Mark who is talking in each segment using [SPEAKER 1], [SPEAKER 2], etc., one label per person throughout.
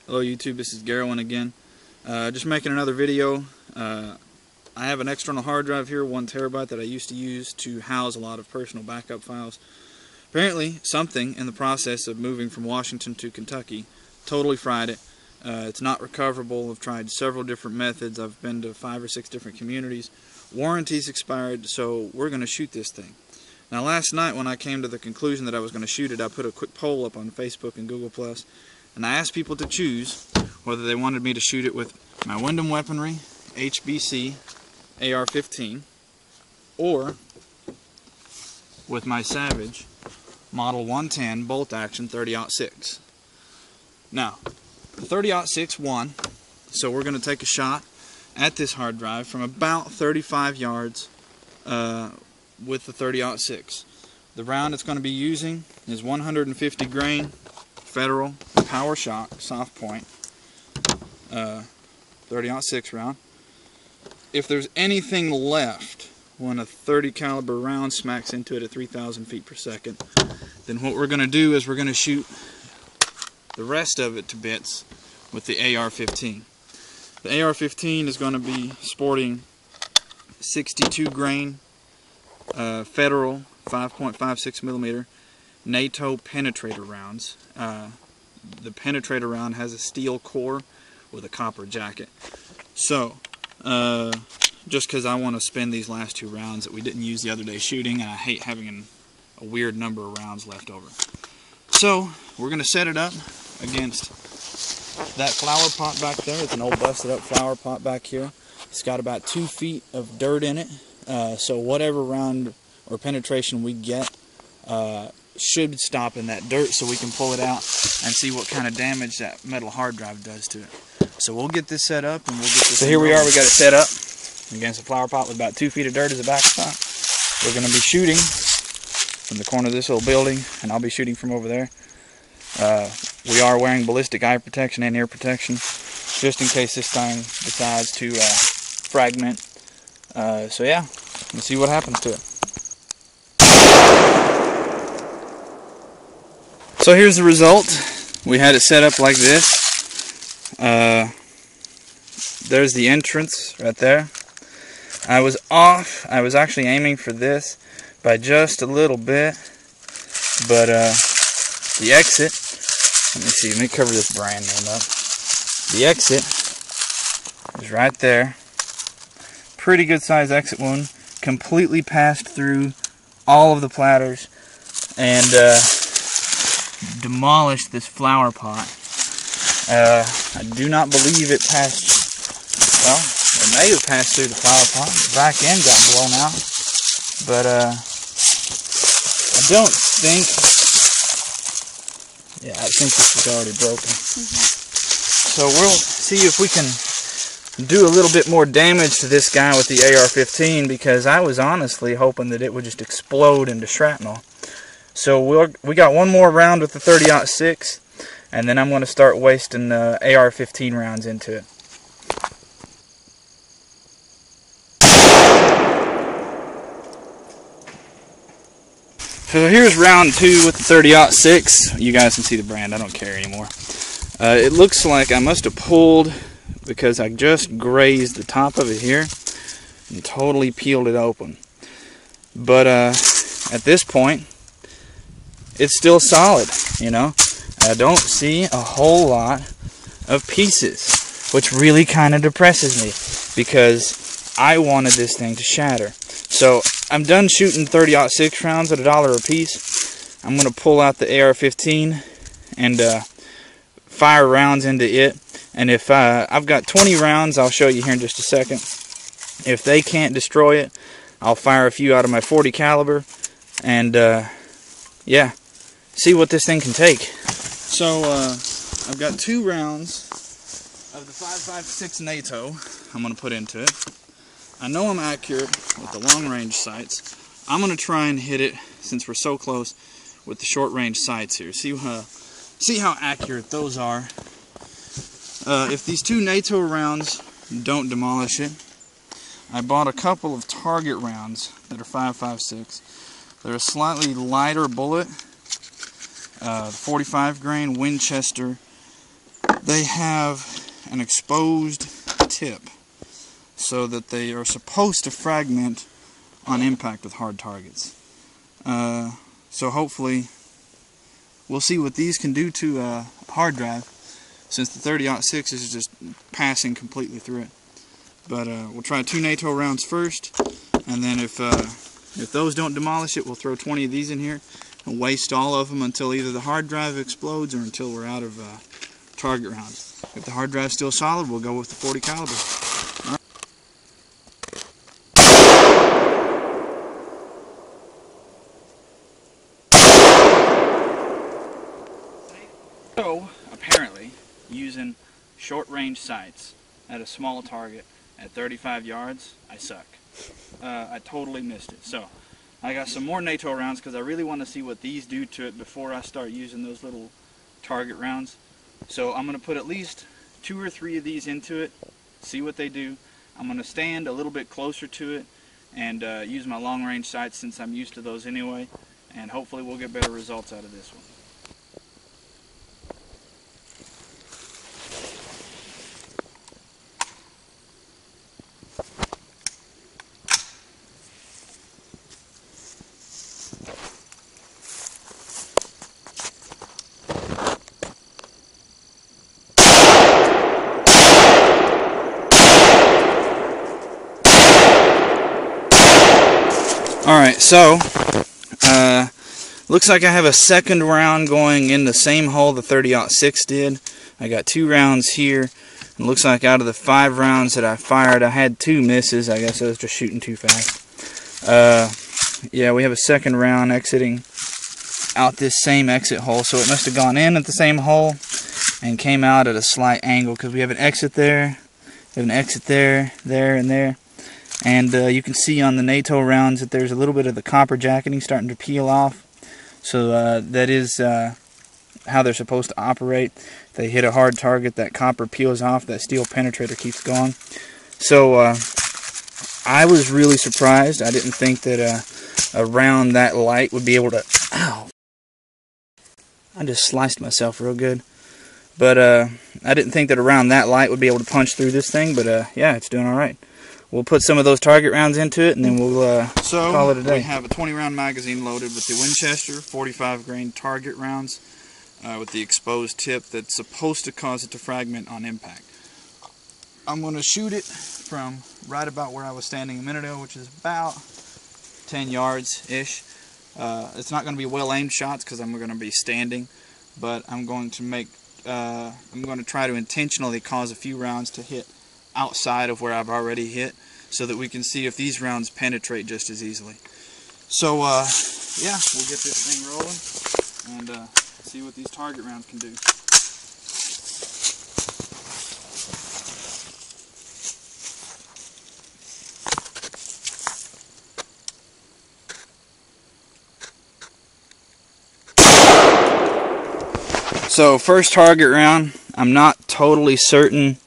[SPEAKER 1] Hello YouTube, this is Garrowin again. Just making another video. I have an external hard drive here, 1 terabyte, that I used to use to house a lot of personal backup files. Apparently, something in the process of moving from Washington to Kentucky totally fried it. It's not recoverable. I've tried several different methods. I've been to 5 or 6 different communities. Warranty's expired, so we're going to shoot this thing. Now last night when I came to the conclusion that I was going to shoot it, I put a quick poll up on Facebook and Google+, and I asked people to choose whether they wanted me to shoot it with my Wyndham Weaponry HBC AR-15 or with my Savage Model 110 bolt action 30-06. Now, the 30-06 won, so we're going to take a shot at this hard drive from about 35 yards with the 30-06. The round it's going to be using is 150 grain Federal Power Shock soft point 30-06 round. If there's anything left when a 30 caliber round smacks into it at 3,000 feet per second, then what we're going to do is we're going to shoot the rest of it to bits with the AR-15. The AR-15 is going to be sporting 62 grain Federal 5.56 millimeter NATO penetrator rounds. The penetrator round has a steel core with a copper jacket. So, just because I want to spend these last 2 rounds that we didn't use the other day shooting, and I hate having a weird number of rounds left over. So, we're going to set it up against that flower pot back there. It's an old busted up flower pot back here. It's got about 2 feet of dirt in it. So whatever round or penetration we get should stop in that dirt, so we can pull it out and see what kind of damage that metal hard drive does to it. So we'll get this set up and we'll get this. So here we are, we got it set up against a flower pot with about 2 feet of dirt as a backstop. We're going to be shooting from the corner of this little building, and I'll be shooting from over there. We are wearing ballistic eye protection and ear protection, just in case this thing decides to fragment. So yeah, let's see what happens to it. So here's the result. We had it set up like this. There's the entrance right there. I was off. I was actually aiming for this by just a little bit, but the exit, let me cover this brand name up. The exit is right there. Pretty good size exit wound, completely passed through all of the platters and demolished this flower pot. I do not believe it passed, well, it may have passed through the flower pot. The back end got blown out, but I don't think, yeah, I think this is already broken. So we'll see if we can do a little bit more damage to this guy with the AR-15, because I was honestly hoping that it would just explode into shrapnel. So we got 1 more round with the 30-06, and then I'm going to start wasting AR-15 rounds into it. So here's round 2 with the 30-06. You guys can see the brand, I don't care anymore. It looks like I must have pulled, because I just grazed the top of it here and totally peeled it open. But at this point, it's still solid, you know. I don't see a whole lot of pieces, which really kind of depresses me, because I wanted this thing to shatter. So I'm done shooting 30-06 rounds at $1 a piece. I'm going to pull out the AR-15 and fire rounds into it. And if I've got 20 rounds, I'll show you here in just a second. If they can't destroy it, I'll fire a few out of my 40 caliber and yeah, see what this thing can take. So I've got 2 rounds of the 5.56 NATO I'm going to put into it. I know I'm accurate with the long range sights. I'm going to try and hit it, since we're so close, with the short range sights here. See how accurate those are. If these 2 NATO rounds don't demolish it, I bought a couple of target rounds that are 5.56. They're a slightly lighter bullet, 45 grain Winchester they have an exposed tip so that they are supposed to fragment on impact with hard targets. So hopefully we'll see what these can do to a hard drive, since the 30-06 is just passing completely through it. But we'll try 2 NATO rounds first, and then if those don't demolish it, we'll throw 20 of these in here and waste all of them until either the hard drive explodes or until we're out of target rounds. If the hard drive's still solid, we'll go with the 40 caliber. So, apparently, using short-range sights at a small target at 35 yards, I suck. I totally missed it. So, I got some more NATO rounds because I really want to see what these do to it before I start using those little target rounds. So, I'm going to put at least 2 or 3 of these into it, see what they do. I'm going to stand a little bit closer to it and use my long-range sights since I'm used to those anyway, and hopefully we'll get better results out of this one. Alright, so looks like I have a second round going in the same hole the 30-06 did. I got 2 rounds here. It looks like out of the 5 rounds that I fired, I had 2 misses. I guess I was just shooting too fast. Yeah, we have a second round exiting out this same exit hole, so it must have gone in at the same hole and came out at a slight angle, because we have an exit there, we have an exit there, there, and there. And you can see on the NATO rounds that there's a little bit of the copper jacketing starting to peel off. So that is how they're supposed to operate. If they hit a hard target, that copper peels off, that steel penetrator keeps going. So I was really surprised. I didn't think that a round that light would be able to... Ow! I just sliced myself real good. But I didn't think that a round that light would be able to punch through this thing, but yeah, it's doing alright. We'll put some of those target rounds into it, and then we'll call it a day. We have a 20-round magazine loaded with the Winchester 45-grain target rounds with the exposed tip that's supposed to cause it to fragment on impact. I'm going to shoot it from right about where I was standing a minute ago, which is about 10 yards-ish. It's not going to be well-aimed shots because I'm going to be standing, but I'm going to try to intentionally cause a few rounds to hit outside of where I've already hit, so that we can see if these rounds penetrate just as easily. So yeah, we'll get this thing rolling and see what these target rounds can do. So first target round, I'm not totally certain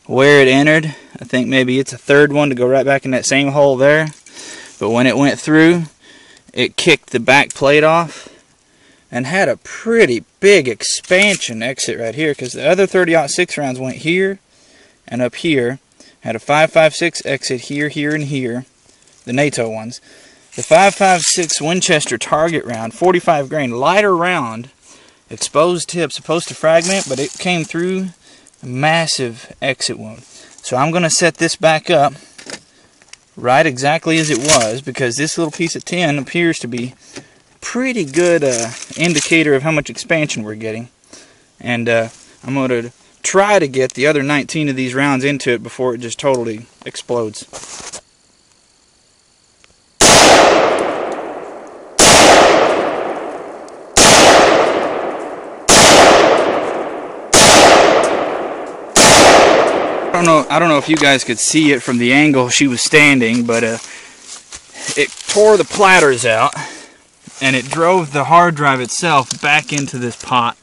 [SPEAKER 1] where it entered. I think maybe it's a third one to go right back in that same hole there. But when it went through, it kicked the back plate off and had a pretty big expansion exit right here, because the other 30-06 rounds went here and up here. Had a 5.56 exit here, here, and here, the NATO ones. The 5.56 Winchester target round, 45 grain, lighter round, exposed tip, supposed to fragment, but it came through a massive exit wound. So I'm going to set this back up right exactly as it was, because this little piece of tin appears to be a pretty good indicator of how much expansion we're getting. And I'm going to try to get the other 19 of these rounds into it before it just totally explodes. I don't know if you guys could see it from the angle she was standing, but it tore the platters out and it drove the hard drive itself back into this pot.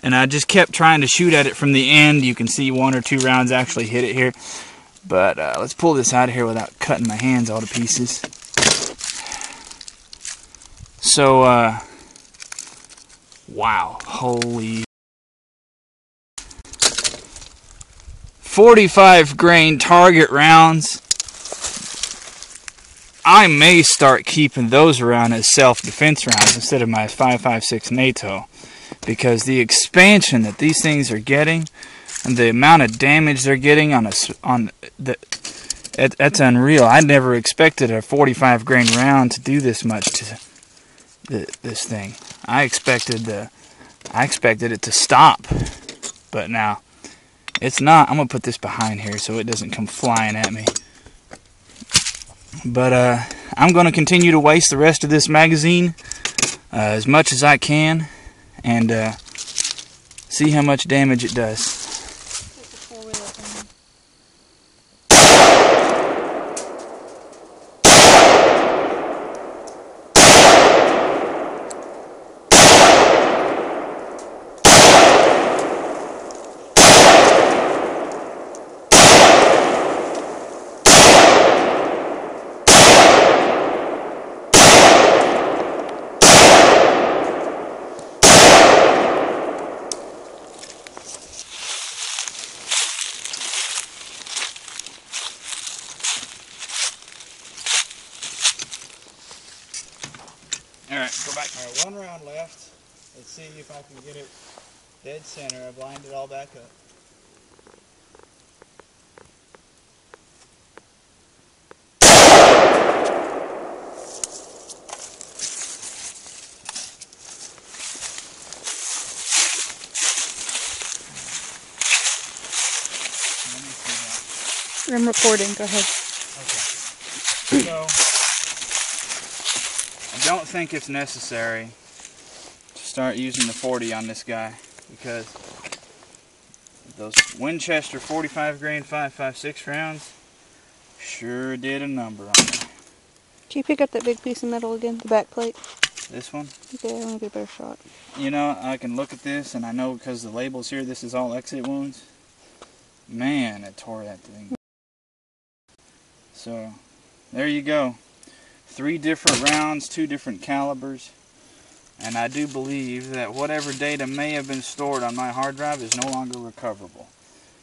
[SPEAKER 1] And I just kept trying to shoot at it from the end. You can see 1 or 2 rounds actually hit it here. But let's pull this out of here without cutting my hands all to pieces. So, wow, holy... 45 grain target rounds. I may start keeping those around as self-defense rounds instead of my 5.56 NATO, because the expansion that these things are getting and the amount of damage they're getting that's unreal. I never expected a 45 grain round to do this much to this thing. I expected it to stop, but now it's not. I'm gonna put this behind here so it doesn't come flying at me. But I'm going to continue to waste the rest of this magazine as much as I can and see how much damage it does. Alright, go back. Alright, one round left. Let's see if I can get it dead center. I've lined it all back up.
[SPEAKER 2] I'm recording, go ahead.
[SPEAKER 1] Okay. So, I don't think it's necessary to start using the 40 on this guy, because those Winchester 45 grain 5.56 rounds sure did a number on me.
[SPEAKER 2] Can you pick up that big piece of metal again, the back plate?
[SPEAKER 1] This one?
[SPEAKER 2] Okay, I want to get a better shot.
[SPEAKER 1] You know, I can look at this and I know because the label's here, this is all exit wounds. Man, it tore that thing. So, there you go. 3 different rounds, 2 different calibers, and I do believe that whatever data may have been stored on my hard drive is no longer recoverable.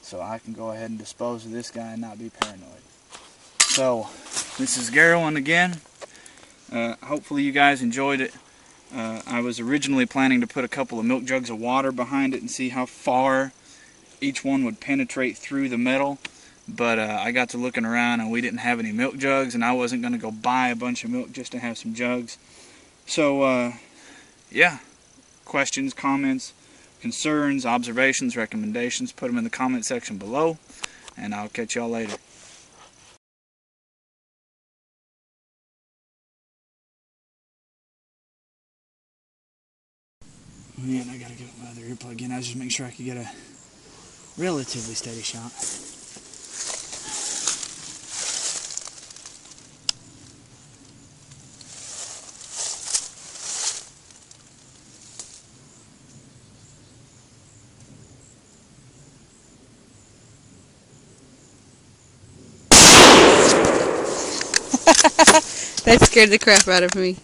[SPEAKER 1] So I can go ahead and dispose of this guy and not be paranoid. So, this is Garrowin again. Hopefully you guys enjoyed it. I was originally planning to put a couple of milk jugs of water behind it and see how far each one would penetrate through the metal. But I got to looking around and we didn't have any milk jugs, and I wasn't going to go buy a bunch of milk just to have some jugs. So, yeah, questions, comments, concerns, observations, recommendations, put them in the comment section below, and I'll catch y'all later. Man, I got to get my other earplug in. I was just making sure I could get a relatively steady shot.
[SPEAKER 2] That scared the crap out of me.